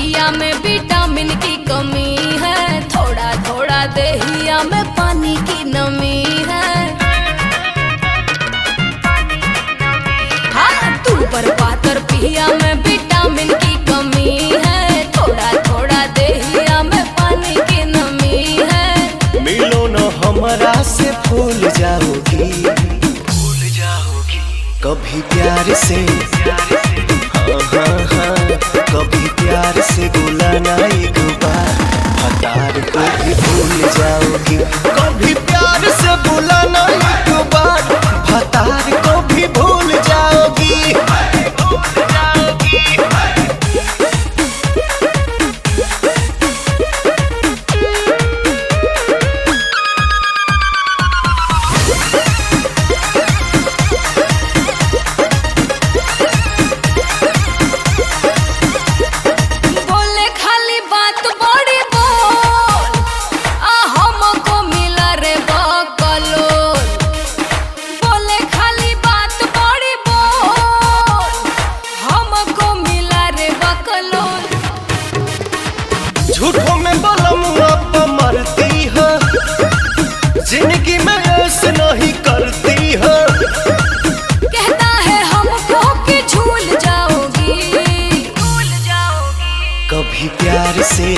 पिया में विटामिन की कमी है, थोड़ा थोड़ा देहिया में पानी की नमी है। हाँ तू पर पातर पिया में विटामिन की कमी है, थोड़ा थोड़ा देहिया में पानी की नमी है। मिलो न हमरा से भूल जाओगी, कभी प्यार से हाँ हाँ हाँ, कभी प्यार से बुलाना एक बार, हतार को भी भूल जाओगी। कभी प्यार से बुलाना एक बार, हतार को भी भूल जाओगी। झूठों में बलम आप मरती हो, जिंदगी में ऐसे नहीं करती हो। कहता है हमको कि झूल जाओगी, भूल जाओगी। कभी प्यार से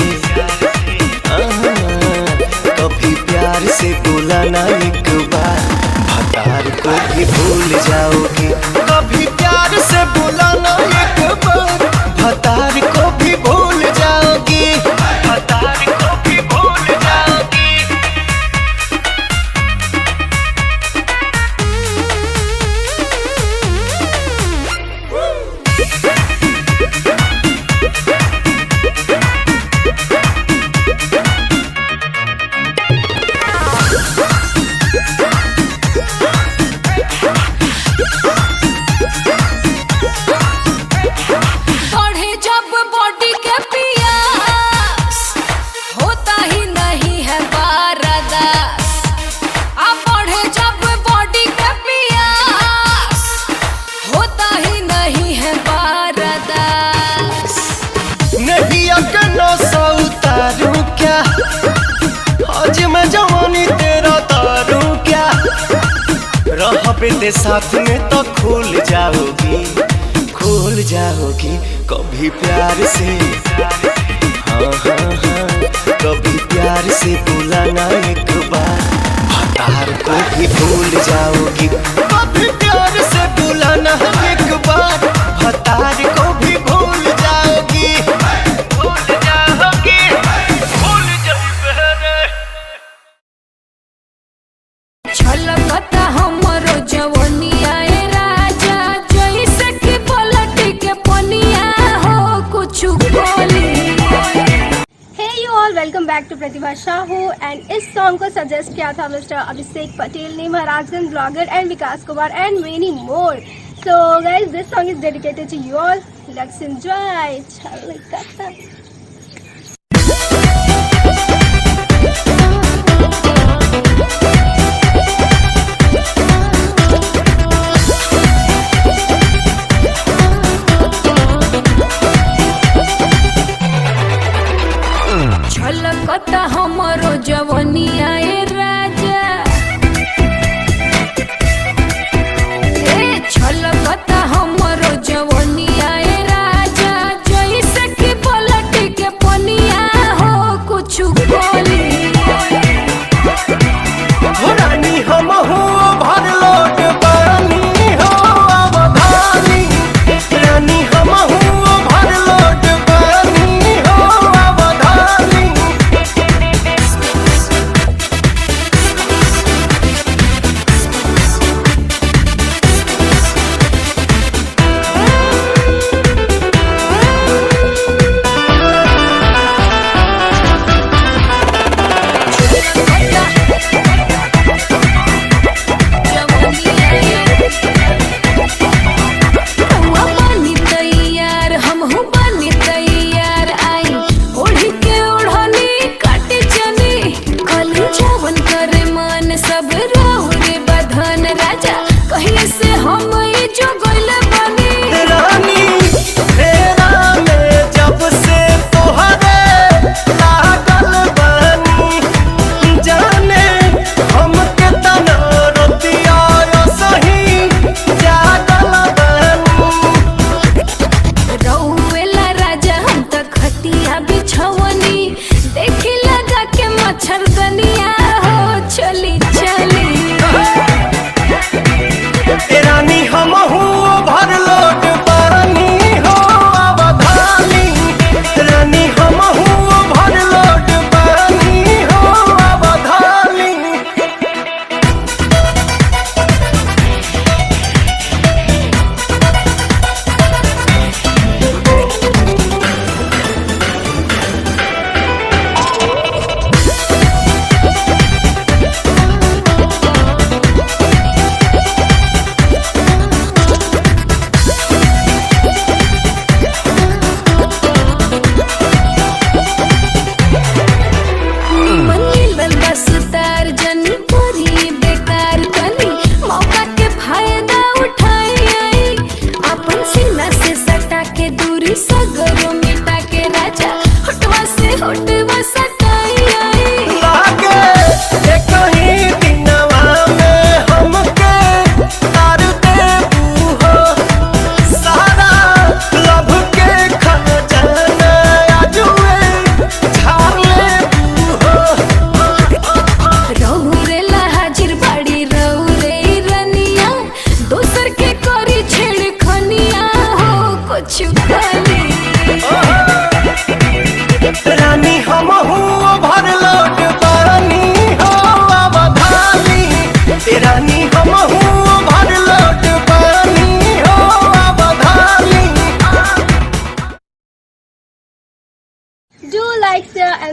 कभी प्यार से बुलाना एक बार, हतार को भी भूल जाओगी। कभी प्यार से बुलाना एक बार, हतार को भी भूल जाओगी। हतार को भी भूल जाओगी। बढ़े जब बॉडी के पियास, होता ही नहीं है बारदास। अब बढ़े जब बॉडी के पियास, होता ही नहीं है बारदास। नहीं अकनो सौ उतारूं क्या, आज मैं जवानी तेरा तारूं क्या। रह बेटे साथ में तो खुल जाओगी, खुल जाओगी। कभी प्यार से हाँ हाँ हाँ, कभी प्यार से बुलाना एक बार, हतार को भी भूल जाओगी। कभी प्यार से बुलाना एक बार, हतार को भी भूल जाओगी। भूल जाओगी, भूल जाओगी। छलकता हमरो जवनिया ए राजा, जैसे कि पलटी के पनिया हो कुछ बोली। Hey you all, welcome back to Pratibha Shahu and is song को सजेस्ट किया था मिस्टर अभिषेक पटेल ने, Maharajganj blogger and Vikas Kumar and many more. So guys, this song is dedicated to you all. Let's enjoy. छलकता। छलकता हमरो जवनिया ए राजा, छलकता हमरो जवनिया ए राजा, जैसे कि पलटी के पनिया हो कुछ बोली। हो रानी हम हो भर लोट पानी हो अवधानी, रानी हम हो भर लोट पानी हो अवधानी।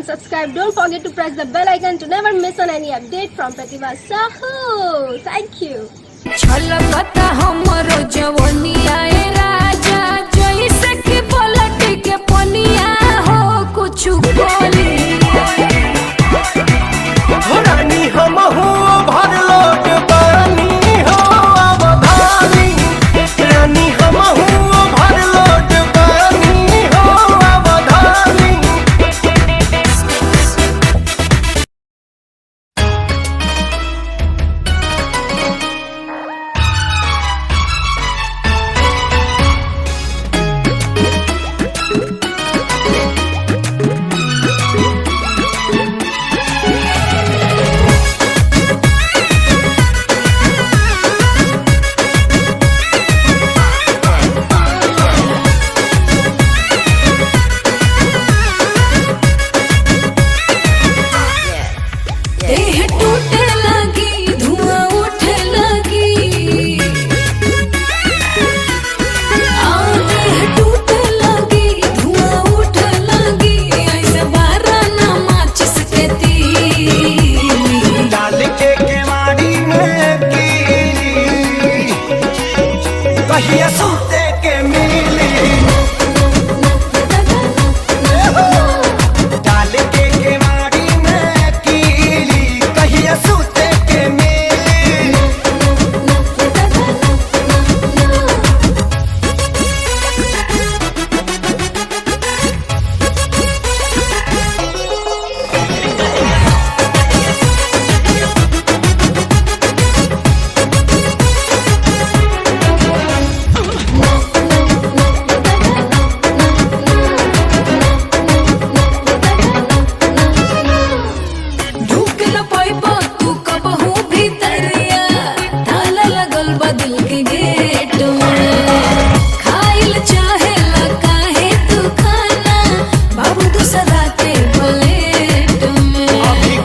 subscribe. Don't forget to press the bell icon to never miss on any update from Pratibha Sahu. Thank you. छलकता हमरो जवनिया ए राजा जैसे कि पलट के पनिया हो कुछ बोली हो रानी हम हो भर लोट पानी हो अवधानी रानी हम हो भर लोट पानी हो अवधानी देह टूटे लगी धुआं उठे लगी देह टूटे लगी धुआं उठे लगी ऐसे बारा ना माचिस के तीली डाल के केवाड़ी में कीली कहिया सूते के मिली डाल के केवाड़ी में कीली कहिया सूते के मिली ढूक न पाइबो तू कबहू भीतरिया ताला लगल बा दिल के गेट में खाइल चाहे ला काहे तू खाना बाबू दूसरा के प्लेट में अभी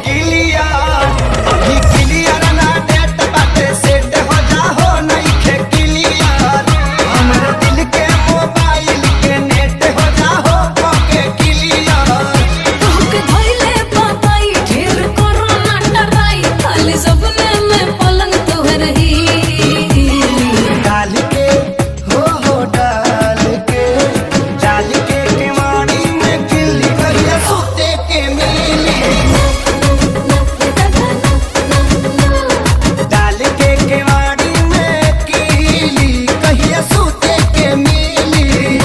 क्लियर ना डेट बाटे सेट हो जा हो नहीं खे क्लियर हमर दिल के मोबाइल के नेट हो जा हो के क्लियर तोहके धइले पापाई ढेर कोरोना डराई खाली सपने में पलंग तोहर ही डाल के हो डाल के केवाड़ी में किल्ली कहिया सूते के मिली डाल के केवाड़ी में किल्ली कहिया सूते के मिली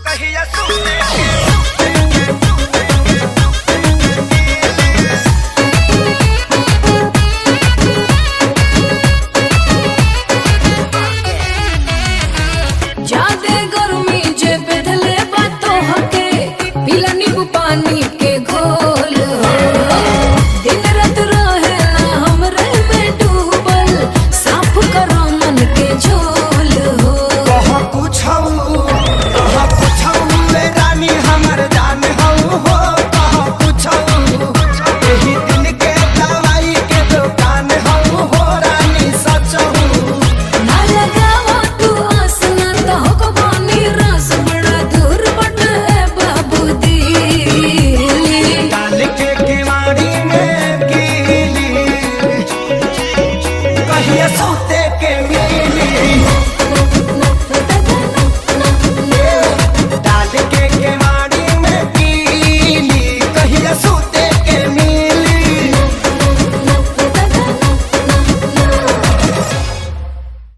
कहिया सूते जादे गर्मी जे बेधले बातो हके पीला नींबू पानी के घोल हो दिन रात रहे ना हमरे में डूबल साफ करो मन के झोल हो कह पूछऊ रे रानी हमर जान हऊ हो कह पूछऊ एही दिल के दवाई के दुकान हऊ हो रानी सचऊ ना लगावा तू आस ना तो हो बानी रस बड़ा दूर बट है बाबू दिली डाल के केवाड़ी में कीली कहिया सूते के मिली डाल के केवाड़ी में कीली कहिया सूते के मिली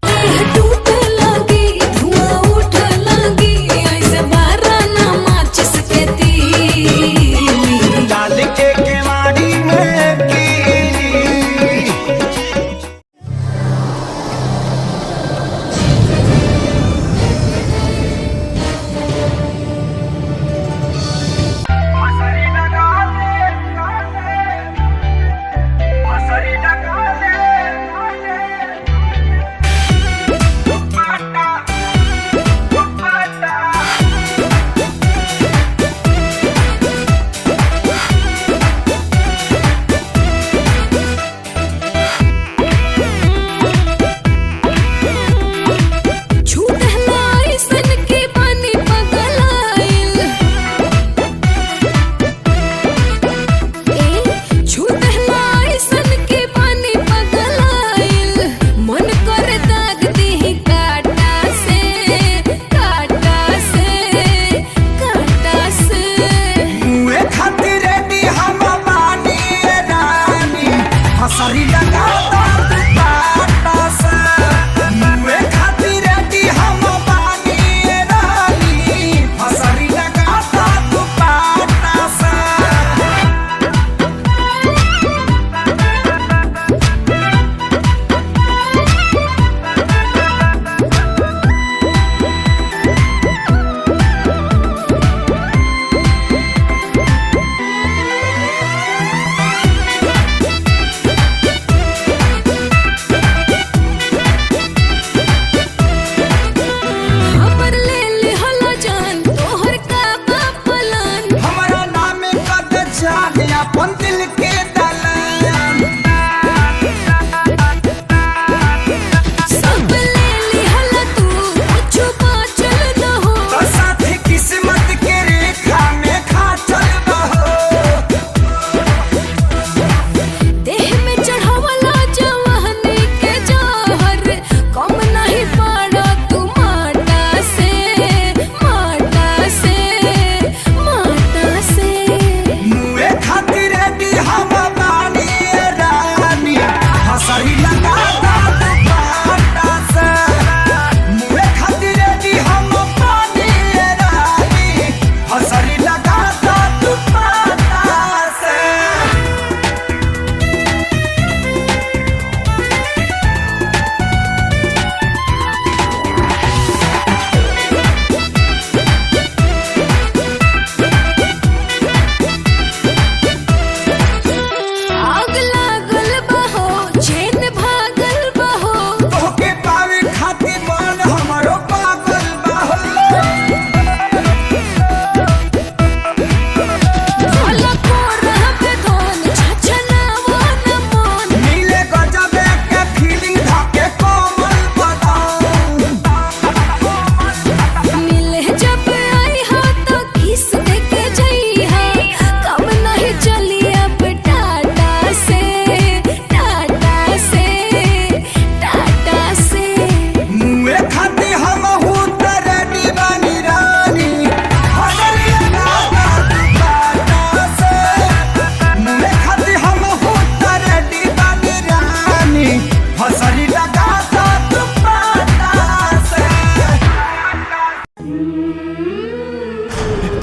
देह टूटे लगी धुआं उठे लगी ऐसे बारा ना माचिस के तीली डाल के केवाड़ी में कीली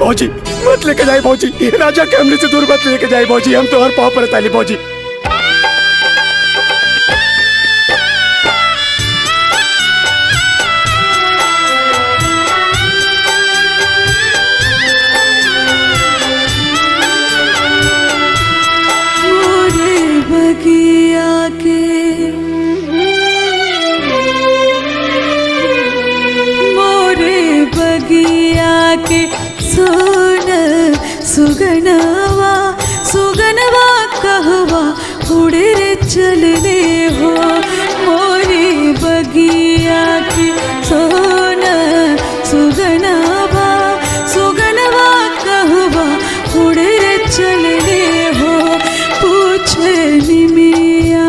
भौजी, मत लेके जाए भौजी, राजा के हमले से दूर मत लेके जाए भौजी, हम तो हर पाँव पर ताली भौजी। के सोन सुगनवा सुगनवा कहवा उड़े रे चलने हो मोरी बगिया के सोन सुगनवा सुगनवा कहवा उड़े रे चलने हो पूछे निमिया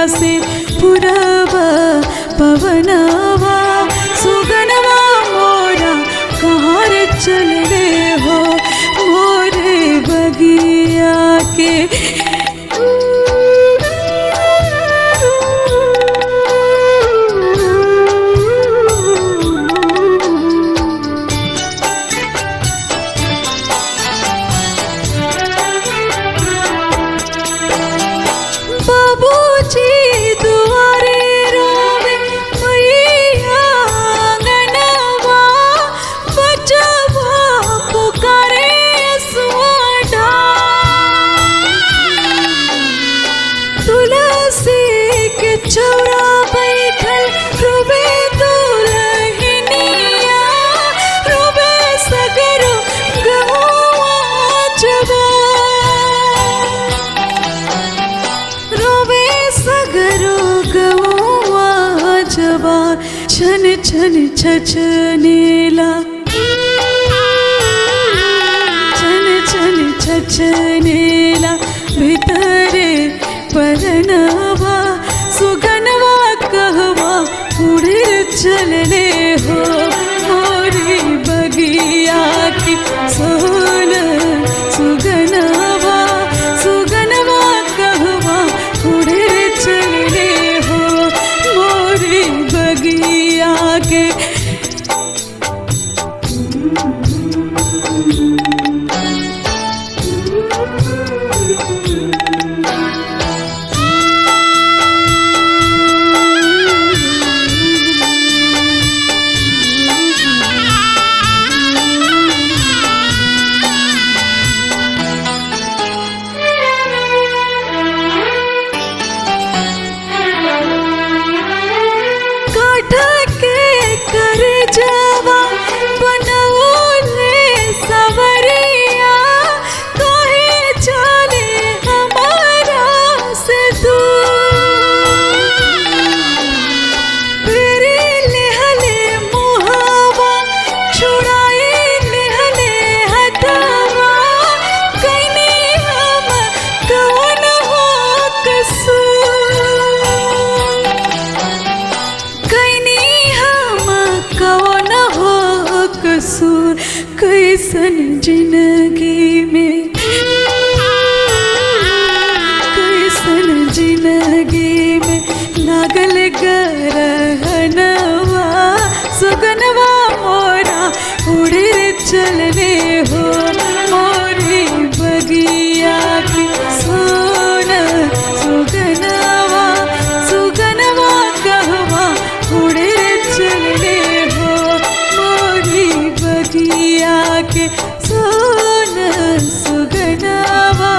से पुरवा पवनवा सुगनवा मोरा कहाँ रे चलने हो मोरे बगिया के। बाबूजी दुआरे रोवे मैया अंगनवा बचवा पुकारे सुआडा तुलसी के चौरा बैठल रोवे दुल्हनिया रोवे सगरो गहुआ जवा रोवे सगरो गहुआ जवान छन छन छछनेला छन छन छछनेला भीतरे परनवा सुगनवा कहवा उड़े चलने हो मोरी बगिया की सोन सुगनवा सुगनवा कहवा उड़े चलने हो मोरी बगिया के। जवा बनौले सवरिया कहे चले हमारा से दूर फिर लेहले मुहावा छुड़ाए लेहले हथवा कैनी हम कौन हो कसूर कैनी कौन हो कसूर कैसन जिंदगी में कैसन जिंदगी में लागल गरहनवा सुगनवा मोरा उड़े चलने हो मोरी बगिया की सोन सुगनवा सुगनवा कहवा उड़े चलने हो मोरी बगिया के सोन सुगनवा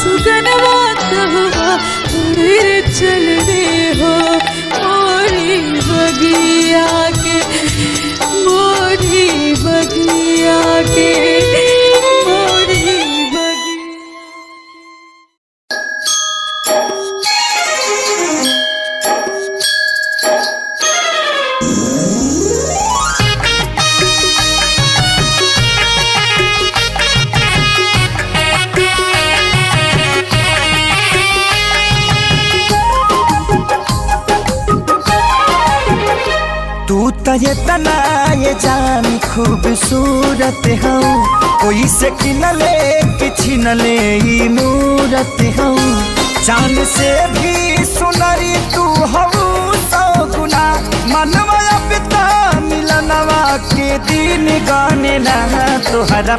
सुगनवा कहवा उड़े चलने हो मोरी बगिया के मोरी बगिया के मोरी बगिया। तू तो ये तना ये जान खूबसूरत हूँ कोई से किनले किछि नले ई मूरत हूँ चांद से भी सुनरी तू हूँ 100 गुना मनवा पिता मिलनवा दिन गानेला तोहरा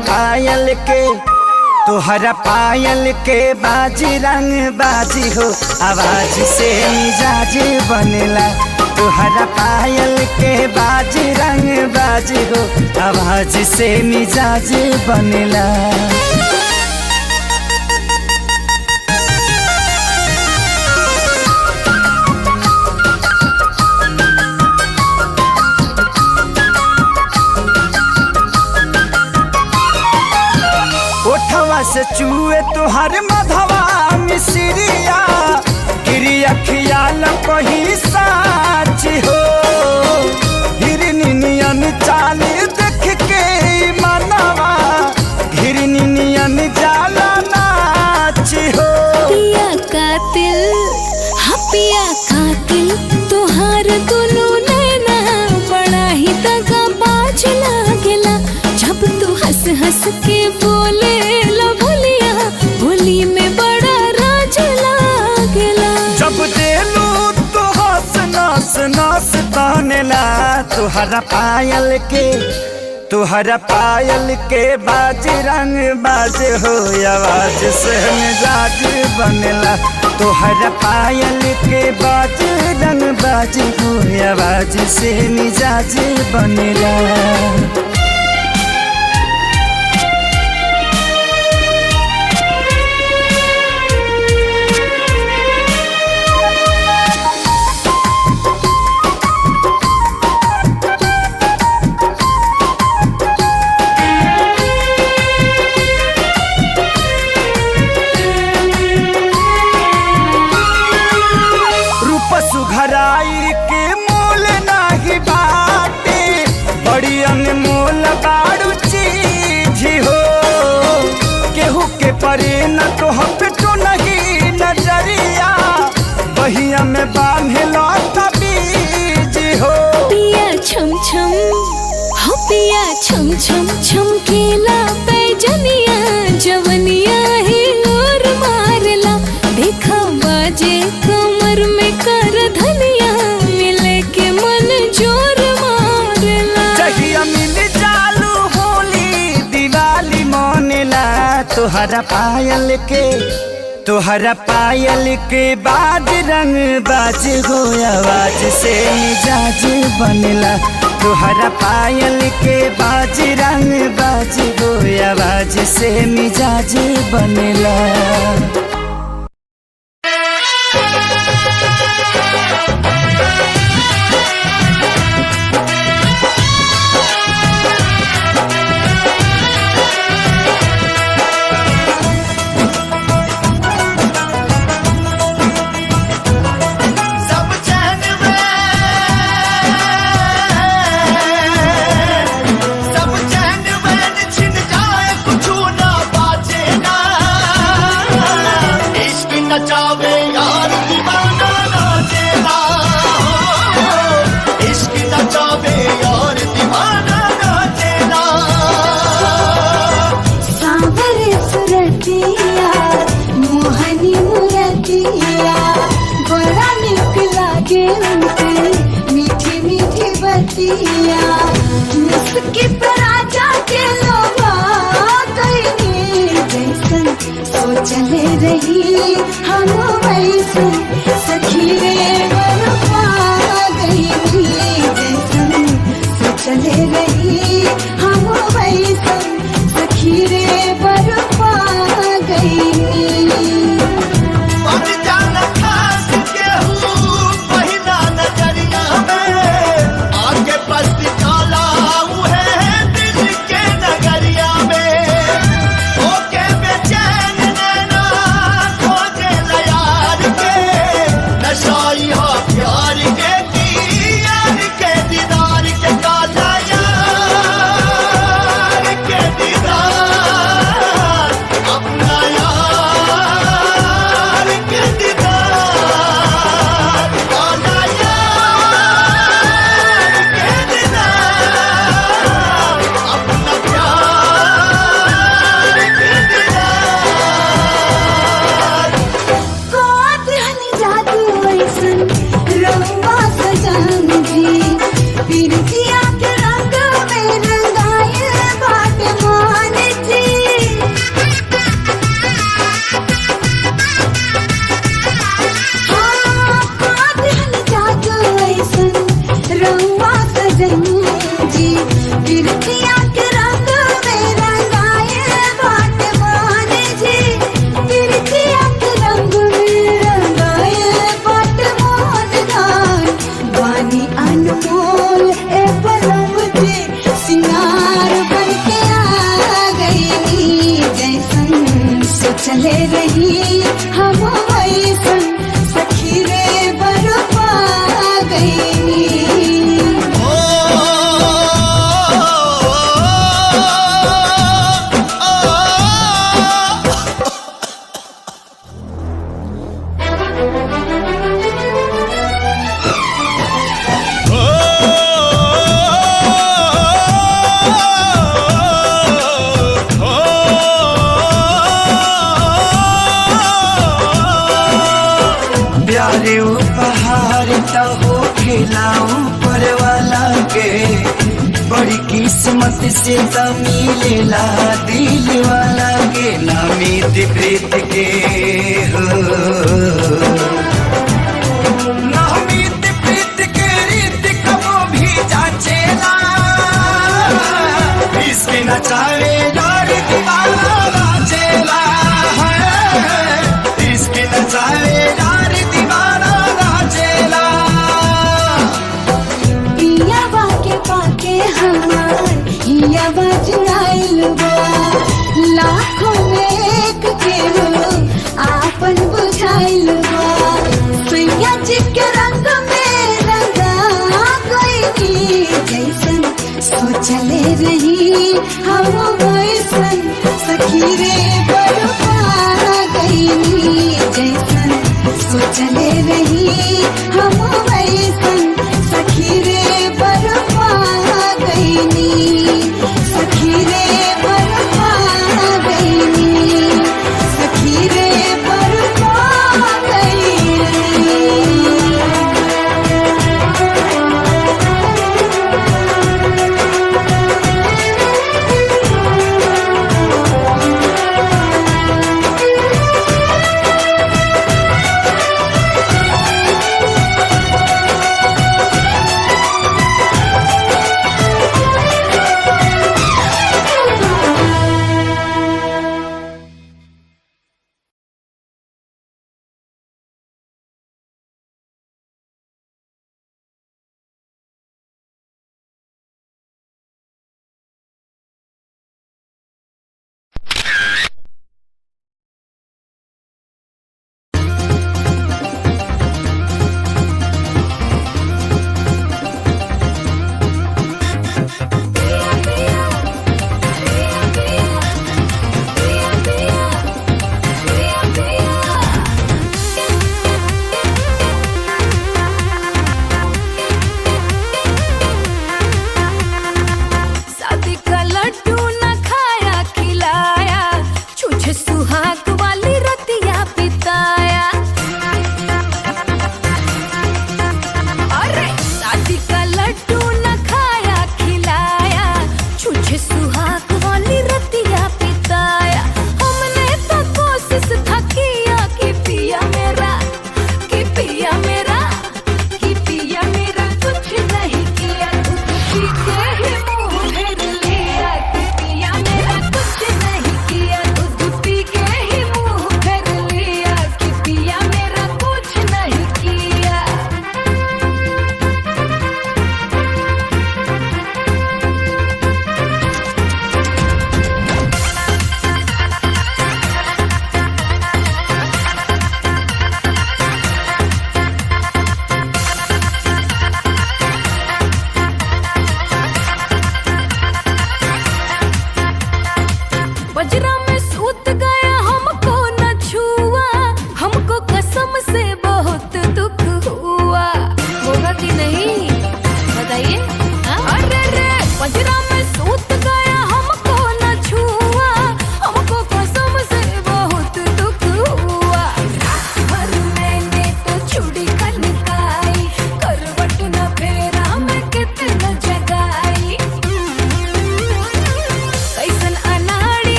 पायल के बाजी रंग बाजी हो, आवाज से मिजाज बनेला। तोहरा पायल के बाजी रंग बाजी हो, आवाज से मिजाज बनेला। ओठवा से चूए तुहर मधवा मिसरिया, गिरी अखियाल कही साच हो। हिरनियन चाल देख के मनवा, हिरनियन जाला नाच हो। पिया कातिल, हाँ पिया कातिल, तुहार दुनू नैना बड़ा ही दगाबाज लागेला। जब तू हंस हंस के बोले ला बोलिया, बोली में बड़ा राज लागेला। जब देलू तो हंस नास नास तानेला। तुहरा पायल के बाज रंग बाज हो, आवाज से मिजाज बनेला। तुहरा पायल के बाज रंग बाज हो, आवाज से मिजाज बनेला। सुघराई के मोल नाही बाटे, बड़ी अनमोल बारू चीज हो। केहू के परे न तो हम तो नहीं नजरिया, बहिया में बांधे लो तबीज हो। पिया छम छम, हो पिया छम छम, छमकेला पैजनिया, जवनिया ही लोर मारला। देखा बाजे कमर में कर धनिया, मिले के मन जोर मारला। जहिया मिल जालू होली दिवाली मनेला। तोहरा पायल के बाज रंग बाज हो, आवाज से मिजाज बनेला। तोहरा पायल के बाज रंग बाज हो, आवाज से मिजाज बनेला। मुस्की पर आजा के लोबा कहीं जैसन सोचले रही हम वैसन, सखी रे बरपा गई जैसन सोचले रही हम वैसन, सखी रे बरपा गई। हम वैसन सखी रे बरपा गईनी। प्यारे उपहार तो हो खिलाऊं पर वाला के, बड़ी किस्मत से तो मिलेला दिल वाला के, नामित प्रीत के हो नामित प्रीत के रीत कबो भी जाचेला, इसके नचावे यार दीवाना नाचेला है, इसके नचावे यार दीवाना नाचेला। पियावा के पाके हमार हियावा जुड़ाइल बा, लाखों में एक के हो आपन बुझाइल बा, सैया जी के रंग में रंगा गईनी, जैसन सोचले रही हम वैसन सखी रे बरपा गईनी, जैसन सोचले रही